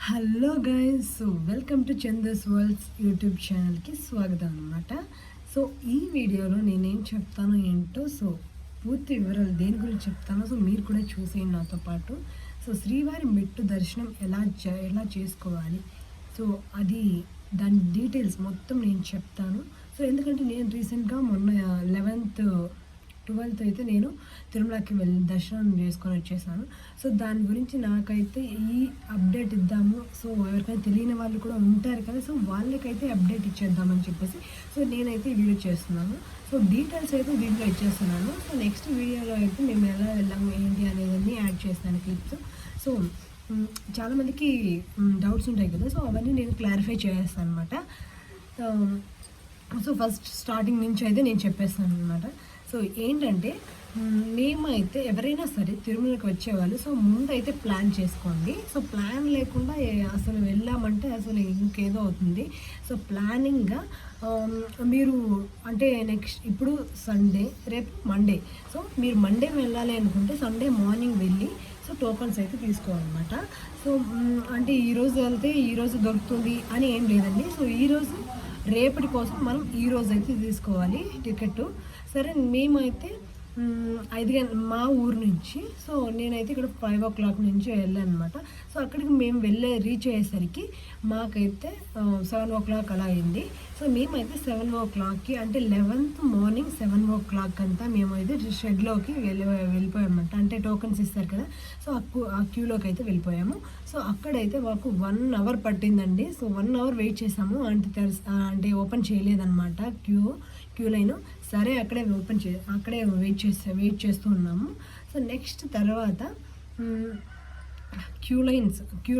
Hello guys, so welcome to Chanda's worlds YouTube ఛానల్కి స్వాగతం అనమాట. సో ఈ వీడియోలో నేనేం చెప్తానో ఏంటో పూర్తి వివరాలు దేని గురించి చెప్తానో మీరు కూడా చూసేయండి నాతో పాటు. శ్రీవారి మెట్టు దర్శనం ఎలా చేసుకోవాలి, అది దాని డీటెయిల్స్ మొత్తం నేను చెప్తాను. ఎందుకంటే నేను రీసెంట్గా మొన్న 12th అయితే నేను తిరుమలకి వెళ్ళి దర్శనం చేసుకొని వచ్చేసాను. దాని గురించి నాకైతే ఈ అప్డేట్ ఇద్దాము. ఎవరికైనా తెలియని వాళ్ళు కూడా ఉంటారు కదా, వాళ్ళకైతే అప్డేట్ ఇచ్చేద్దామని చెప్పేసి నేనైతే ఈ వీడియో చేస్తున్నాను. డీటెయిల్స్ అయితే దీంట్లో ఇచ్చేస్తున్నాను. నెక్స్ట్ వీడియోలో అయితే మేము ఎలా వెళ్ళాము ఏంటి అనేది యాడ్ చేస్తాను క్లిప్స్. చాలామందికి డౌట్స్ ఉంటాయి కదా, అవన్నీ నేను క్లారిఫై చేస్తాను అనమాట. ఫస్ట్ స్టార్టింగ్ నుంచి అయితే నేను చెప్పేస్తాను అనమాట. ఏంటంటే మేమైతే ఎవరైనా సరే తిరుమలకి వచ్చేవాళ్ళు ముందైతే ప్లాన్ చేసుకోండి. ప్లాన్ లేకుండా అసలు వెళ్ళామంటే అసలు ఇంకేదో అవుతుంది. ప్లానింగ్గా మీరు అంటే ఇప్పుడు సండే, రేపు మండే. మీరు మండే వెళ్ళాలి అనుకుంటే సండే మార్నింగ్ వెళ్ళి టోకన్స్ అయితే తీసుకోవాలన్నమాట. అంటే ఈరోజు వెళ్తే ఈరోజు దొరుకుతుంది అని ఏం లేదండి. ఈరోజు రేపటి కోసం మనం ఈరోజు అయితే తీసుకోవాలి టికెట్. సరే, మేమైతే 5 గంటల మా ఊరు నుంచి నేనైతే ఇక్కడ 5 o'clock నుంచి వెళ్ళాను అనమాట. అక్కడికి మేము రీచ్ అయ్యేసరికి మాకైతే 7 o'clock అలా అయింది. మేమైతే 7 o'clockకి అంటే 11th మార్నింగ్ 7 o'clock అంతా మేమైతే షెడ్లోకి వెళ్ళిపోయామన్నమాట. అంటే టోకన్స్ ఇస్తారు కదా, ఆ క్యూలోకి అయితే వెళ్ళిపోయాము. అక్కడైతే మాకు 1 hour పట్టిందండి. 1 hour వెయిట్ చేసాము. అంటే ఓపెన్ చేయలేదన్నమాట క్యూ లైన్. సరే, అక్కడే వెయిట్ చేస్తూ ఉన్నాము. నెక్స్ట్ తర్వాత క్యూ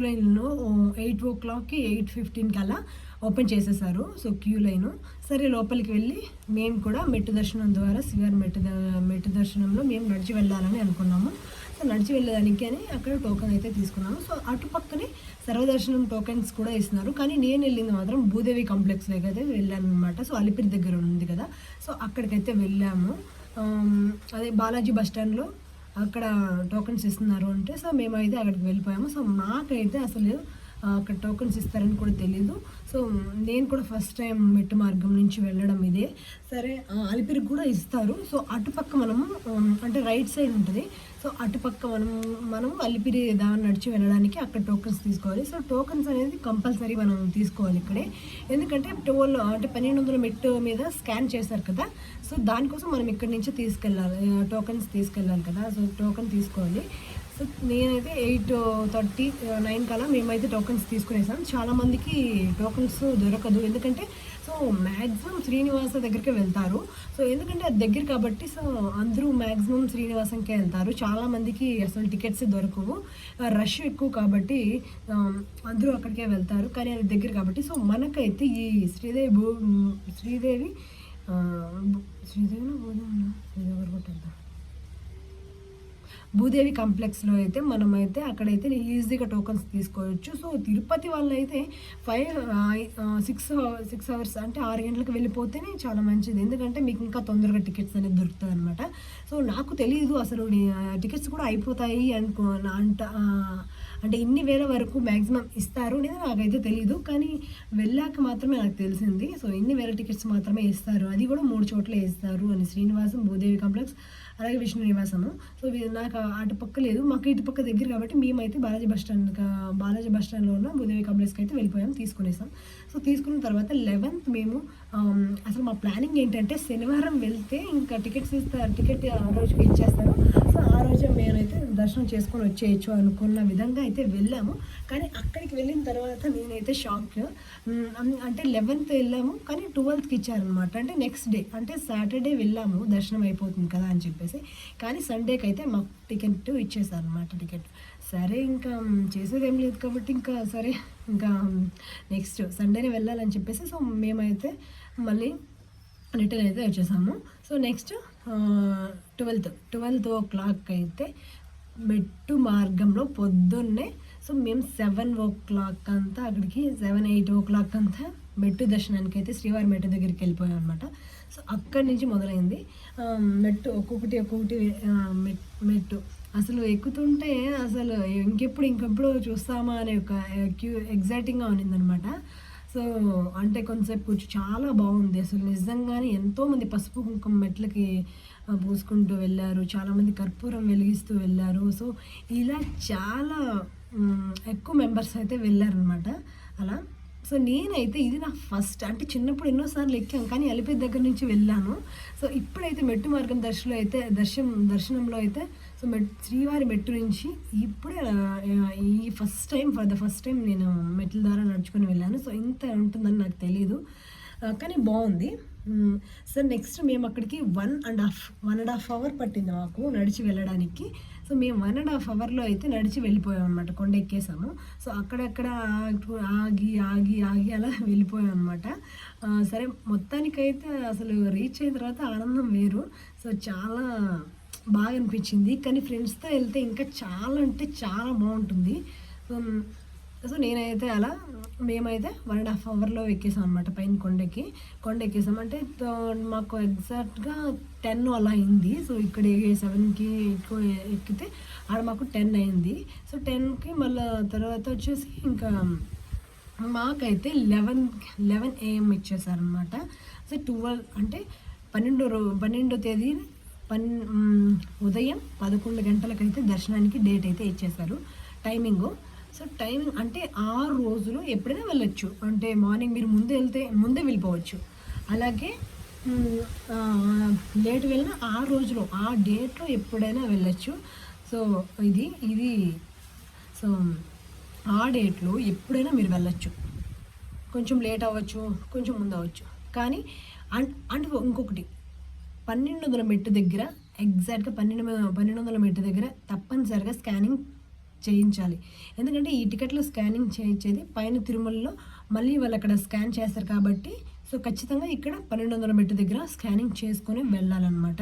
లైన్లో 8 o'clockకి 8:15కి అలా ఓపెన్ చేసేసారు క్యూ లైను. సరే, లోపలికి వెళ్ళి మేము కూడా మెట్టు దర్శనం ద్వారా శ్రీవారి మెట్టు దర్శనంలో మేము నడిచి వెళ్ళాలని అనుకున్నాము. నడిచి వెళ్ళడానికి అని అక్కడ టోకెన్ అయితే తీసుకున్నాము. అటుపక్కనే సర్వదర్శనం టోకెన్స్ కూడా ఇస్తున్నారు. కానీ నేను వెళ్ళింది మాత్రం భూదేవి కాంప్లెక్స్లోకి అయితే వెళ్ళాను అనమాట. అలిపిరి దగ్గర ఉంది కదా, అక్కడికైతే వెళ్ళాము. అదే బాలాజీ బస్ స్టాండ్లో అక్కడ టోకెన్స్ ఇస్తున్నారు అంటే మేమైతే అక్కడికి వెళ్ళిపోయాము. నాకైతే అసలు అక్కడ టోకెన్స్ ఇస్తారని కూడా తెలీదు. నేను కూడా ఫస్ట్ టైం మెట్టు మార్గం నుంచి వెళ్ళడం ఇదే. సరే, అలిపిరికి కూడా ఇస్తారు. అటుపక్క మనము అంటే రైట్ సైడ్ ఉంటుంది. అటుపక్క మనం అలిపిరి దాన్ని నడిచి వెళ్ళడానికి అక్కడ టోకెన్స్ తీసుకోవాలి. టోకెన్స్ అనేది కంపల్సరీ మనం తీసుకోవాలి ఇక్కడే. ఎందుకంటే అంటే 1200 మెట్టు మీద స్కాన్ చేశారు కదా, దానికోసం మనం ఇక్కడి నుంచి టోకెన్స్ తీసుకెళ్ళాలి కదా. టోకెన్ తీసుకోవాలి. నేనైతే 8:39 కల్లా మేమైతే టోకెన్స్ తీసుకునేసాం. చాలామందికి టోకెన్స్ దొరకదు, ఎందుకంటే మ్యాక్సిమం శ్రీనివాస దగ్గరికి వెళ్తారు. ఎందుకంటే అది దగ్గర కాబట్టి అందరూ మ్యాక్సిమం శ్రీనివాసంకే వెళ్తారు. చాలామందికి అసలు టికెట్స్ దొరకవు, రష్ ఎక్కువ కాబట్టి అందరూ అక్కడికే వెళ్తారు. కానీ అది దగ్గర కాబట్టి మనకైతే ఈ శ్రీదేవి భూదేవి కాంప్లెక్స్లో అయితే మనమైతే అక్కడైతే ఈజీగా టోకన్స్ తీసుకోవచ్చు. తిరుపతి వాళ్ళు అయితే 6 hours అంటే 6 గంటలకు వెళ్ళిపోతేనే చాలా మంచిది. ఎందుకంటే మీకు ఇంకా తొందరగా టికెట్స్ అనేది దొరుకుతుంది అనమాట. నాకు తెలియదు అసలు టికెట్స్ కూడా అయిపోతాయి అంటే ఇన్ని వేల వరకు మ్యాక్సిమం ఇస్తారు అనేది నాకైతే తెలియదు. కానీ వెళ్ళాక మాత్రమే నాకు తెలిసింది. ఇన్ని వేల టికెట్స్ మాత్రమే ఇస్తారు, అది కూడా 3 చోట్ల ఇస్తారు అని. శ్రీనివాసం, భూదేవి కాంప్లెక్స్, అలాగే విష్ణు నివాసము. నాకు అటుపక్క లేదు, మాకు ఇటుపక్క దగ్గర కాబట్టి మేమైతే బాలాజీ బస్ స్టాండ్లో ఉన్న భూదేవి కాంప్లెక్స్కి అయితే వెళ్ళిపోయాం, తీసుకునేసాం. తీసుకున్న తర్వాత 11th మేము అసలు మా ప్లానింగ్ ఏంటంటే శనివారం వెళ్తే ఇంకా టికెట్ ఆ రోజుకి ఇచ్చేస్తారు. ఆ రోజు మేమైతే దర్శనం చేసుకొని వచ్చేయచ్చు అనుకున్న విధంగా అయితే వెళ్ళాము. కానీ అక్కడికి వెళ్ళిన తర్వాత నేనైతే షాక్. అంటే 11th వెళ్ళాము, కానీ 12thకి ఇచ్చారనమాట. అంటే నెక్స్ట్ డే, అంటే సాటర్డే వెళ్ళాము దర్శనం అయిపోతుంది కదా అని చెప్పేసి. కానీ సండేకి అయితే మాకు టికెట్ ఇచ్చేసారనమాట. టికెట్ సరే, ఇంకా చేసేది ఏం లేదు కాబట్టి ఇంకా నెక్స్ట్ సండేనే వెళ్ళాలని చెప్పేసి మేమైతే మళ్ళీ రిటర్న్ అయితే వచ్చేసాము. నెక్స్ట్ 12 o'clock అయితే మెట్టు మార్గంలో పొద్దున్నే సో మేము 7 అంతా అక్కడికి 7-8 అంతా మెట్టు దర్శనానికి అయితే శ్రీవారి మెట్టు దగ్గరికి వెళ్ళిపోయాం అనమాట. సో అక్కడి నుంచి మొదలైంది మెట్టు ఒక్కొక్కటి మెట్టు అసలు ఎక్కుతుంటే అసలు ఇంకెప్పుడు చూస్తామా అనే ఒక ఎగ్జైటింగ్గా ఉన్నిందనమాట. సో అంటే కొంతసేపు కూర్చో చాలా బాగుంది అసలు నిజంగానే. ఎంతోమంది పసుపు కుంకుమ మెట్లకి పూసుకుంటూ వెళ్ళారు, చాలామంది కర్పూరం వెలిగిస్తూ వెళ్ళారు. సో ఇలా చాలా ఎక్కువ మెంబర్స్ అయితే వెళ్ళారనమాట అలా. సో నేనైతే ఇది నా ఫస్ట్, అంటే చిన్నప్పుడు ఎన్నోసార్లు ఎక్కాం కానీ అలిపిరి దగ్గర నుంచి వెళ్ళాను. సో ఇప్పుడైతే మెట్టు మార్గం దర్శనంలో అయితే సో శ్రీవారి మెట్టు నుంచి ఇప్పుడే ఈ ఫర్ ద ఫస్ట్ టైం నేను మెట్ల ద్వారా నడుచుకొని వెళ్ళాను. సో ఇంత ఉంటుందని నాకు తెలీదు కానీ బాగుంది. సో నెక్స్ట్ మేము అక్కడికి 1.5 అవర్ పట్టింది మాకు నడిచి వెళ్ళడానికి. సో మేము 1.5 అవర్లో అయితే నడిచి వెళ్ళిపోయాం అనమాట, కొండ ఎక్కేసాము. సో అక్కడక్కడ ఆగి అలా వెళ్ళిపోయాం అనమాట. సరే మొత్తానికైతే అసలు రీచ్ అయిన తర్వాత ఆనందం వేరు. సో చాలా బాగా అనిపించింది. కానీ ఫ్రెండ్స్తో వెళ్తే ఇంకా చాలా అంటే చాలా బాగుంటుంది. సో నేనైతే అలా మేమైతే 1.5 అవర్లో ఎక్కేసాం అనమాట పైన కొండ ఎక్కేసాం. అంటే మాకు ఎగ్జాక్ట్గా 10 అలా అయింది. సో ఇక్కడ 7కి ఎక్కితే ఆడ మాకు 10 అయింది. సో 10కి మళ్ళీ తర్వాత వచ్చేసి ఇంకా మాకైతే 11 AM ఇచ్చేసారనమాట. సో 12 అంటే 12వ తేదీ ఉదయం 11 గంటలకైతే దర్శనానికి డేట్ అయితే ఇచ్చేశారు, టైమింగు. సో టైమింగ్ అంటే 6 రోజులు ఎప్పుడైనా వెళ్ళొచ్చు. అంటే మార్నింగ్ మీరు ముందే వెళ్ళిపోవచ్చు. అలాగే లేట్ వెళ్ళినా 6 రోజులు ఆ డేట్లో ఎప్పుడైనా వెళ్ళొచ్చు. సో ఇది సో ఆ డేట్లో ఎప్పుడైనా మీరు వెళ్ళొచ్చు. కొంచెం లేట్ అవ్వచ్చు, కొంచెం ముందు అవ్వచ్చు. కానీ అంటే ఇంకొకటి 1200 మెట్టు దగ్గర ఎగ్జాక్ట్గా 1200 మెట్టు దగ్గర తప్పనిసరిగా స్కానింగ్ చేయించాలి. ఎందుకంటే ఈ టికెట్లో స్కానింగ్ చేయించేది పైన తిరుమలలో మళ్ళీ వాళ్ళు అక్కడ స్కాన్ చేస్తారు కాబట్టి. సో ఖచ్చితంగా ఇక్కడ 1200 మెట్టు దగ్గర స్కానింగ్ చేసుకొని వెళ్ళాలన్నమాట.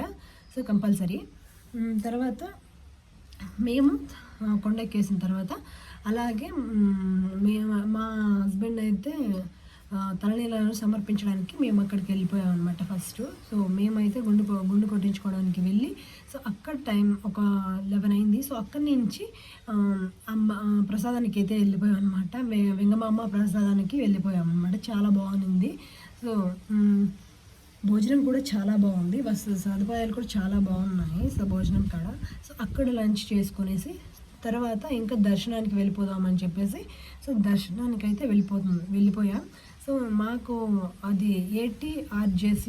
So compulsory. తర్వాత మేము కొండ ఎక్కేసిన తర్వాత అలాగే మా హస్బెండ్ అయితే తలనీలను సమర్పించడానికి మేము అక్కడికి వెళ్ళిపోయాం అనమాట ఫస్ట్. సో మేమైతే గుండు కొట్టించుకోవడానికి వెళ్ళి సో అక్కడ టైం ఒక 11 అయింది. సో అక్కడి నుంచి ప్రసాదానికి అయితే వెళ్ళిపోయాం అనమాట. వెంగమామ ప్రసాదానికి వెళ్ళిపోయాం అనమాట. చాలా బాగుంది. సో భోజనం కూడా చాలా బాగుంది, సదుపాయాలు కూడా చాలా బాగున్నాయి. సో భోజనం కాడ సో అక్కడ లంచ్ చేసుకునేసి తర్వాత ఇంకా దర్శనానికి వెళ్ళిపోదామని చెప్పేసి సో దర్శనానికి అయితే వెళ్ళిపోయాం. సో మాకు అది 80 RJC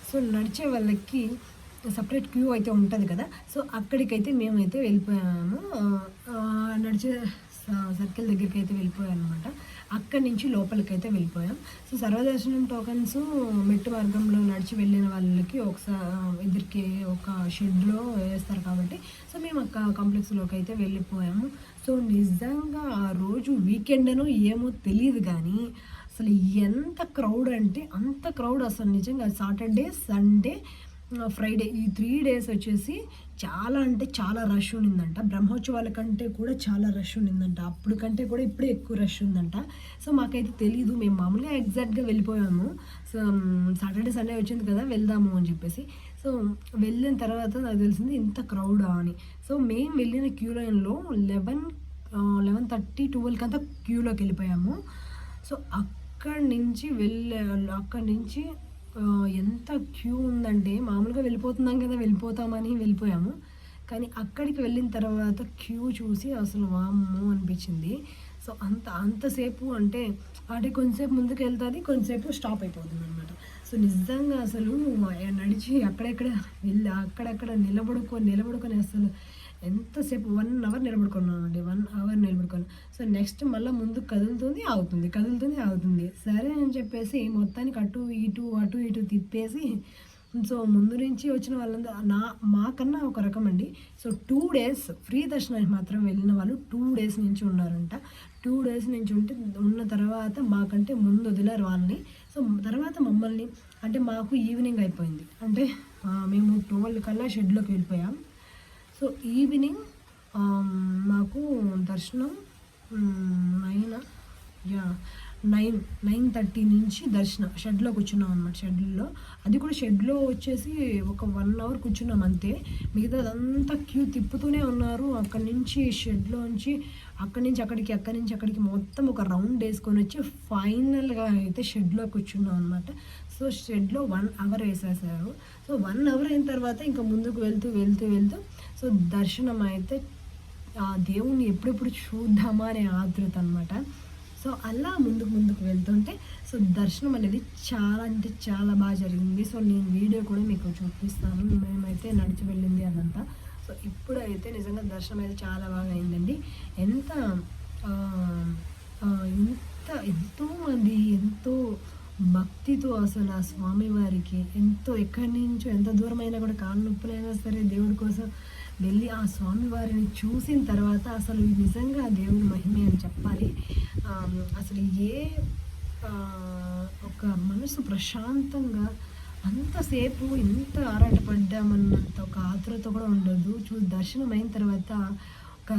సో నడిచే వాళ్ళకి సపరేట్ క్యూ అయితే ఉంటుంది కదా. సో అక్కడికైతే మేమైతే వెళ్ళిపోయాము. నడిచే సర్కిల్ దగ్గరికి అయితే వెళ్ళిపోయాం అనమాట. అక్కడి నుంచి లోపలికైతే వెళ్ళిపోయాం. సో సర్వదర్శనం టోకన్స్ మెట్టు మార్గంలో నడిచి వెళ్ళిన వాళ్ళకి ఇద్దరికి ఒక షెడ్లో వేస్తారు కాబట్టి సో మేము కాంప్లెక్స్లోకి అయితే వెళ్ళిపోయాము. సో నిజంగా ఆ రోజు వీకెండ్ అనో ఏమో తెలియదు కానీ అసలు ఎంత క్రౌడ్ అంటే అంత క్రౌడ్. అసలు నిజంగా సాటర్డే, సండే, ఫ్రైడే ఈ 3 days వచ్చేసి చాలా అంటే చాలా రష్ ఉండిందంట. బ్రహ్మోత్సవాల కంటే కూడా చాలా రష్ ఉండిందంట. అప్పుడు కంటే కూడా ఇప్పుడే ఎక్కువ రష్ ఉందంట. సో మాకైతే తెలీదు, మేము మామూలుగా ఎగ్జాక్ట్గా వెళ్ళిపోయాము. సో సాటర్డే సండే వచ్చింది కదా వెళ్దాము అని చెప్పేసి. సో వెళ్ళిన తర్వాత నాకు తెలిసింది ఇంత క్రౌడా అని. సో మేము వెళ్ళిన క్యూ లైన్లో 11:30, 12 అంతా క్యూలోకి వెళ్ళిపోయాము. సో అక్కడి నుంచి ఎంత క్యూ ఉందంటే మామూలుగా వెళ్ళిపోతామని వెళ్ళిపోయాము. కానీ అక్కడికి వెళ్ళిన తర్వాత క్యూ చూసి అసలు వామ్మో అనిపించింది. సో అంతసేపు అంటే కొంచెంసేపు ముందుకు వెళ్తుంది, కొంచెంసేపు స్టాప్ అయిపోతుంది అనమాట. సో నిజంగా అసలు నడిచి అక్కడక్కడ నిలబడుకొని అసలు ఎంతసేపు 1 hour నిలబడుకున్నామండి. 1 hour నిలబడుకున్నాం. సో నెక్స్ట్ మళ్ళీ ముందు కదులుతుంది ఆగుతుంది. సరే అని చెప్పేసి మొత్తానికి అటు ఇటు తిప్పేసి సో ముందు నుంచి వచ్చిన వాళ్ళందరూ మాకన్నా ఒక రకం అండి. సో 2 డేస్ ఫ్రీ దర్శనానికి మాత్రం వెళ్ళిన వాళ్ళు 2 డేస్ నుంచి ఉన్నారంట. 2 డేస్ నుంచి ఉన్న తర్వాత మాకంటే ముందు వదిలారు వాళ్ళని. సో తర్వాత మమ్మల్ని అంటే మాకు ఈవినింగ్ అయిపోయింది. అంటే మేము 12 కల్లా షెడ్లోకి వెళ్ళిపోయాం. సో ఈవినింగ్ మాకు దర్శనం 9:30 నుంచి దర్శనం షెడ్లో కూర్చున్నాం అనమాట. షెడ్లో అది కూడా షెడ్లో వచ్చేసి ఒక 1 అవర్ కూర్చున్నాం అంతే. మిగతాదంతా క్యూ తిప్పుతూనే ఉన్నారు. అక్కడి నుంచి షెడ్లోంచి అక్కడి నుంచి అక్కడికి మొత్తం ఒక రౌండ్ వేసుకొని వచ్చి ఫైనల్గా అయితే షెడ్లో కూర్చున్నాం అనమాట. సో షెడ్లో 1 అవర్ వేసేసారు. సో 1 అవర్ అయిన తర్వాత ఇంకా ముందుకు వెళ్తూ సో దర్శనం అయితే దేవుణ్ణి ఎప్పుడెప్పుడు చూద్దామా అనే ఆతృత అనమాట. సో అలా ముందుకు వెళ్తుంటే సో దర్శనం అనేది చాలా అంటే చాలా బాగా జరిగింది. సో నేను వీడియో కూడా మీకు చూపిస్తాను, మేమైతే నడిచి వెళ్ళింది అదంతా. సో ఇప్పుడైతే నిజంగా దర్శనం అయితే చాలా బాగా అయిందండి. ఎంతోమంది ఎంతో భక్తితో అసలు ఆ స్వామివారికి ఎక్కడి నుంచో ఎంత దూరమైనా కూడా కాళ్ళ నొప్పులైనా సరే దేవుడి కోసం వెళ్ళి ఆ స్వామివారిని చూసిన తర్వాత అసలు నిజంగా దేవుడి మహిమే అని చెప్పాలి. అసలు ఒక మనసు ప్రశాంతంగా అంతసేపు ఎంత ఆరాటపడ్డామన్నంత ఒక ఆతృత కూడా ఉండదు. దర్శనం అయిన తర్వాత ఒక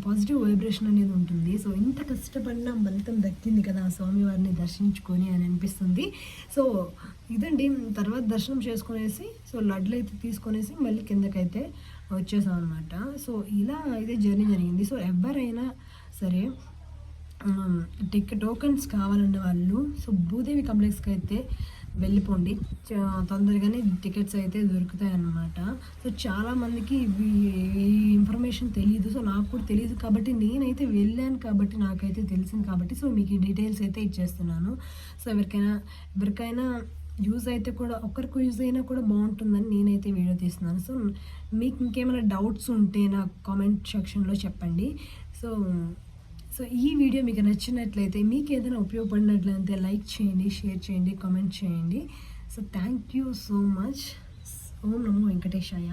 పాజిటివ్ వైబ్రేషన్ అనేది ఉంటుంది. సో ఇంత కష్టపడినా ఫలితం దక్కింది కదా ఆ స్వామివారిని దర్శించుకొని అని అనిపిస్తుంది. సో ఇదండి, తర్వాత దర్శనం చేసుకునేసి సో లడ్లు అయితే తీసుకొనేసి మళ్ళీ కిందకైతే వచ్చేసాం అనమాట. సో ఇలా అయితే జర్నీ జరిగింది. సో ఎవరైనా సరే టోకెన్స్ కావాలన్న వాళ్ళు సో భూదేవి కాంప్లెక్స్కి అయితే వెళ్ళిపోండి, తొందరగానే టికెట్స్ అయితే దొరుకుతాయి అన్నమాట. సో చాలామందికి ఈ ఇన్ఫర్మేషన్ తెలియదు. సో నాకు కూడా తెలియదు కాబట్టి నేనైతే వెళ్ళాను కాబట్టి నాకైతే తెలిసింది కాబట్టి సో మీకు ఈ డీటెయిల్స్ అయితే ఇచ్చేస్తున్నాను. సో ఎవరికైనా యూజ్ అయితే కూడా ఒక్కరికి యూజ్ అయినా కూడా బాగుంటుందని నేనైతే వీడియో తీస్తున్నాను. సో మీకు ఇంకేమైనా డౌట్స్ ఉంటే నాకు కామెంట్ సెక్షన్లో చెప్పండి. సో ఈ వీడియో మీకు నచ్చినట్లయితే, మీకు ఏదైనా ఉపయోగపడినట్లయితే లైక్ చేయండి, షేర్ చేయండి, కామెంట్ చేయండి. So thank you so much. ఓం నమో వెంకటేశాయ.